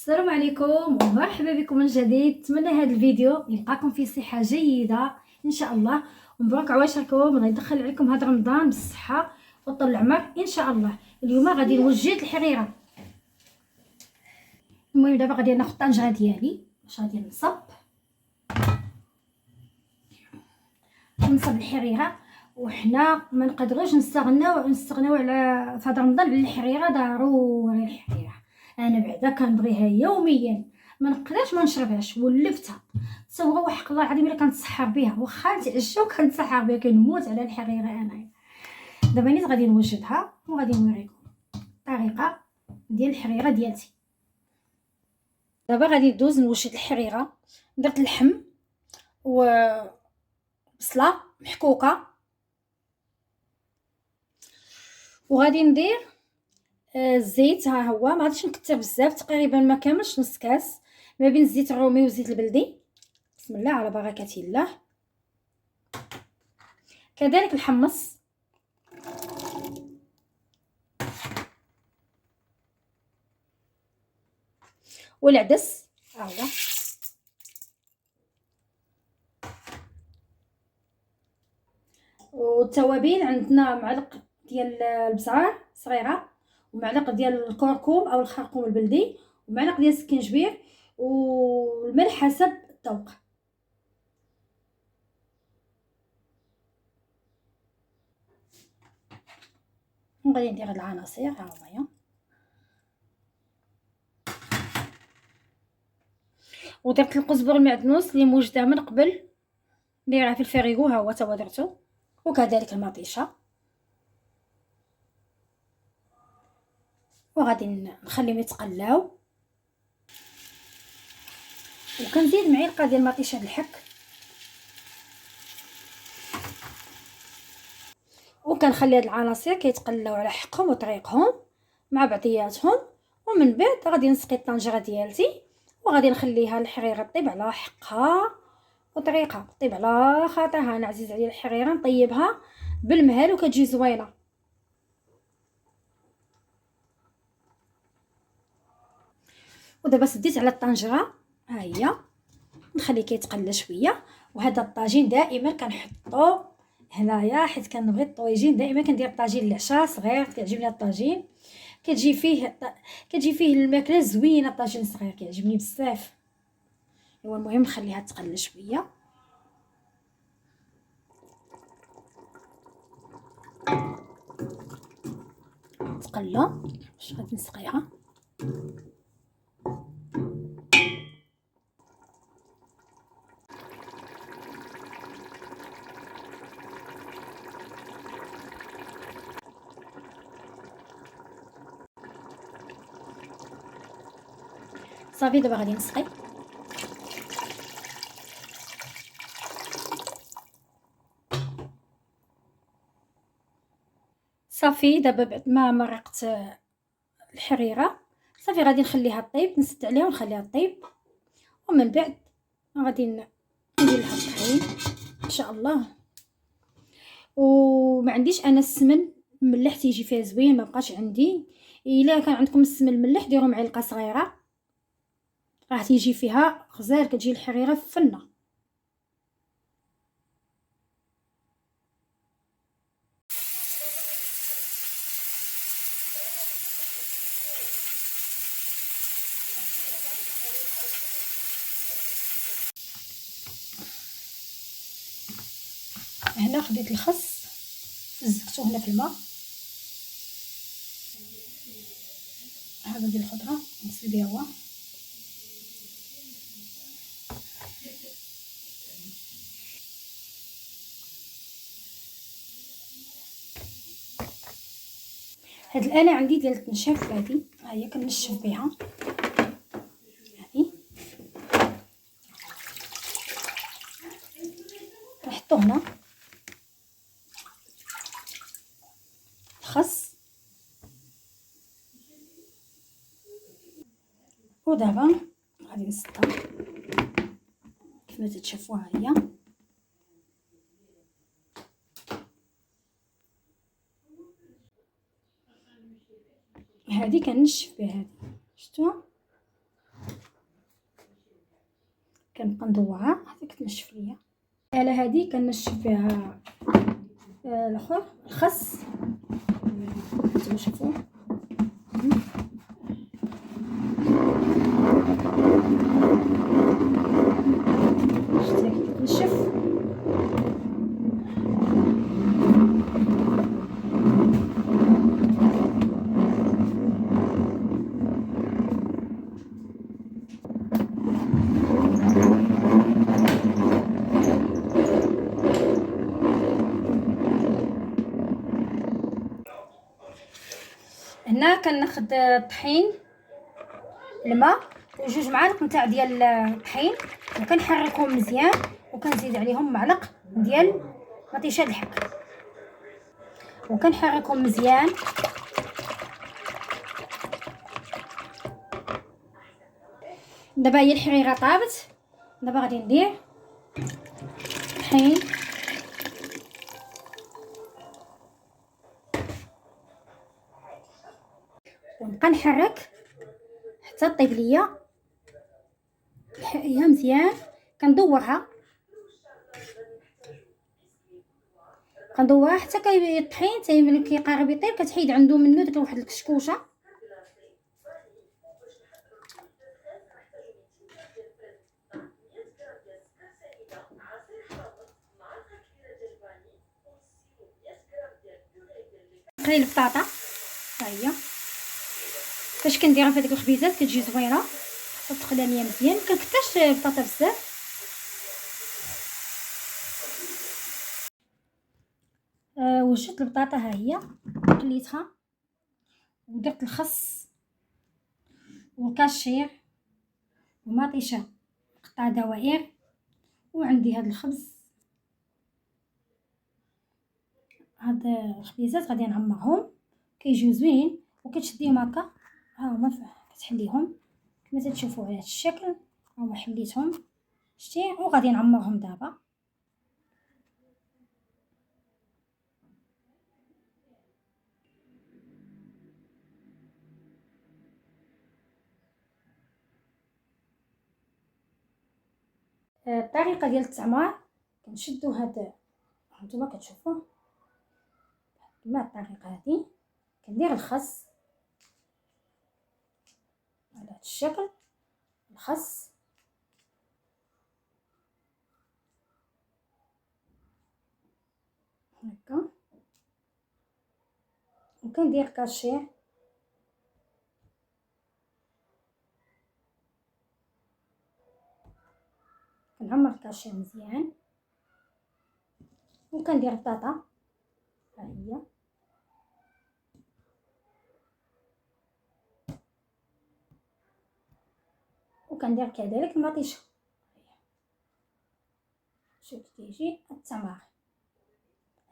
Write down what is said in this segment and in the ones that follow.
السلام عليكم ومرحبا بكم من جديد. نتمنى هذا الفيديو يلقاكم في صحه جيده ان شاء الله، ومبروك عواشركم. غادي ندخل عليكم هذا رمضان بالصحه وطول العمر ان شاء الله. اليوم غادي نوجد الحريره. المهم دابا غادي ناخذ الطنجره ديالي باش غادي نصب الحريره. وحنا ما نقدروش نستغناو على في هذا رمضان على الحريره. ضروري الحريره، انا بعدا كنبغيها يوميا، ما نقدرش ما نشربهاش. ولفتها تصور وحق الله العظيم الا كنتسحر بها، واخا نتعشى وكنتسحر بها، كنموت على الحريره انا. دابا نيت غادي نوجدها وغادي نوريكم الطريقه ديال الحريره ديالتي. دابا غادي ندوز نوجد الحريره. درت اللحم وبصله محكوكه، وغادي ندير الزيت. ها هو، ما غاديش نكثر بزاف، تقريبا ما كاملش نص كاس ما بين الزيت الرومي والزيت البلدي. بسم الله على بركه الله. كذلك الحمص والعدس ها هو، والتوابل عندنا معلق ديال البزار صغيره، ومعلق ديال الكركم او الخرقوم البلدي، ومعلق ديال السكينجبير، والملح حسب الذوق. وغادي ندير هاد العناصر ها هما، ودرت القزبر المعدنوس اللي موجده من قبل، نديرها في الفريغو ها هو تا هو درتو، وكذلك المطيشه. وغادي نخليهم يتقلاو، وكنزيد معلقه ديال مطيشه الحك، وكنخلي هاد العناصر كيتقلاو على حقهم وطريقهم مع بعضياتهم. ومن بعد غادي نسقي الطنجره ديالتي، وغادي نخليها الحريره طيب على حقها وطريقها، طيب على خاطرها. انا عزيز عليا الحريره نطيبها بالمهل وكتجي زوينه. ودابا سديت على الطنجره ها هي، نخليه كيتقلى شويه. وهذا الطاجين دائما كنحطو هنايا حيت كنبغي الطويجين، دائما كندير الطاجين العشاء صغير، كيعجبني الطاجين، كتجي فيه الماكله زوينه. الطاجين صغير كيعجبني بزاف. هو المهم نخليها تقلى شويه. تقلى باش غادي نسقيها. صافي دابا غادي نسقي. صافي دابا بعد ما مرقت الحريره صافي غادي نخليها طيب، نسد عليها ونخليها طيب. ومن بعد غادي ندير لها الطحين ان شاء الله. وما عنديش انا السمن مملح تيجي فيها زوين، ما بقاش عندي. الا كان عندكم السمن مملح ديروا معلقه صغيره، راه تيجي فيها غزال، كتجي الحريره فنه. هنا خديت الخس فزقته هنا في الماء، هذا ديال الخضره نغسل بها هو. هاد الآلة عندي ديال التنشيف، هادي ها هي كنشف بها. هادي نحطو هنا الخس. ودابا غادي نسدها كيف ما تتشافوا ها هي. هادي كنشف بها، هادي شفتوها كنبقى ندورها حتى كتنشف ليا. على هذه كنشف فيها الاخر الخس. نتوما شوفوا شتي كتنشف. هنا كناخد الطحين، الماء وجوج معالق نتاع ديال الطحين، وكنحركهم مزيان، وكنزيد عليهم معلق ديال مطيشه الحك، وكنحركهم مزيان. دابا هي الحريره طابت، دابا غادي ندير الطحين ونبقى نحرك حتى طيب ليا هي مزيان. كندورها حتى الطحين حتى ملي كيقارب يطيب كتحيد عنده منه ديك واحد الكشكوشه. قلي البطاطا ها هي فاش كنديرها في هذيك الخبيزات كتجي زوينه، تقلانيه مزيان. مكنكترش البطاطا بزاف. وجدت البطاطا ها هي قليتها، ودرت الخس والكاشير ومطيشه قطع دوائر، وعندي هاد الخبز. هاد الخبيزات غادي نعمرهم كيجيو زوين، وكتشديهم هكا ها هما كتحليهم كما تشوفوا على هاد الشكل. ها هما حليتهم شتي، وغادي نعمرهم دابا. الطريقه ديال التعمار كنشدو هاد هانتوما كتشوفوا كما الطريقه هذه. كندير الخس على هذا الشكل، الخس هكا، وكندير كاشير كنعمر الكاشير مزيان، وكندير البطاطا ها هي، وكندير كذلك المطيشه. شوف كيجي التمر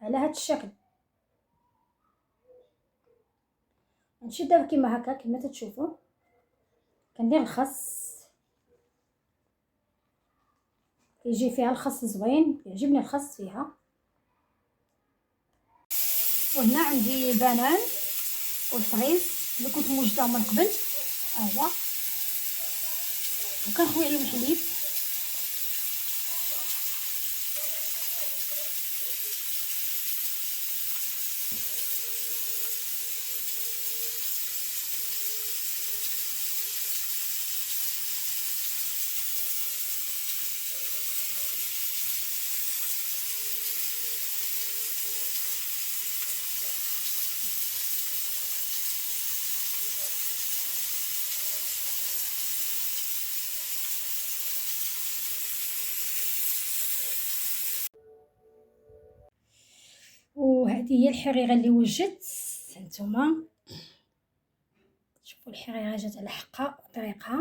على هذا الشكل. نشد دابا كيما هكا كما تشوفوا. كندير الخس، كيجي فيها الخس زوين، كيعجبني الخس فيها. وهنا عندي البنان والفريز اللي كنت موجداهم من قبل، ها هو، وكنخوي عليهم الحليب. وهذه هي الحريره اللي وجدت. هانتوما شوفوا الحريره جات على حقها طريقها.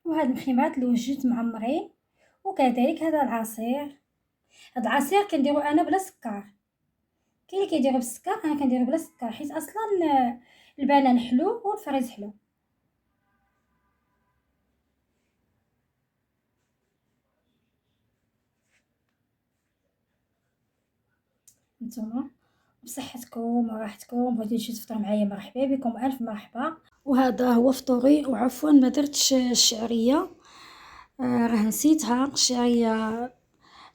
وهاد المخيمات اللي وجدت معمرين. وكذلك هذا العصير، هاد العصير كنديرو انا بلا سكر. كاين اللي كيديرو بالسكر، انا كنديرو بلا سكر حيت اصلا البنان حلو والفريز حلو. نتوما بصحتكم وراحتكم. بغيتو تجيو تفطروا معايا، مرحبا بكم، الف مرحبا. وهذا هو فطوري. وعفوا ما درتش الشعريه، راه نسيتها. الشعريه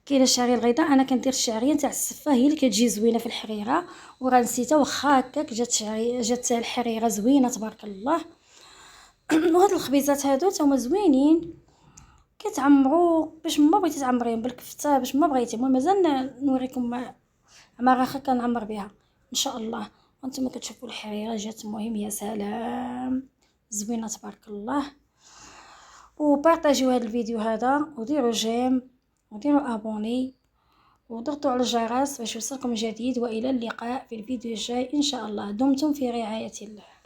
كاينه الشعريه الغيضاء، انا كندير الشعريه نتاع السفه هي اللي كتجي زوينه في الحريره، وراه نسيتها. واخا هكاك جات شعريه، جات الحريره زوينه تبارك الله. وهاد الخبيزات هادو تاهما زوينين، كتعمروا باش ما بغيتي تعمريهم بالكفته باش ما بغيتي. المهم مازال نوريكم عماره هكا كنعمر بها ان شاء الله. وانتم كتشوفوا الحريره جات، مهم يا سلام زوينه تبارك الله. وبارطاجيو هذا الفيديو هذا، وديروا جيم، وديروا ابوني، وضغطوا على الجرس باش يوصلكم جديد. والى اللقاء في الفيديو الجاي ان شاء الله. دمتم في رعاية الله.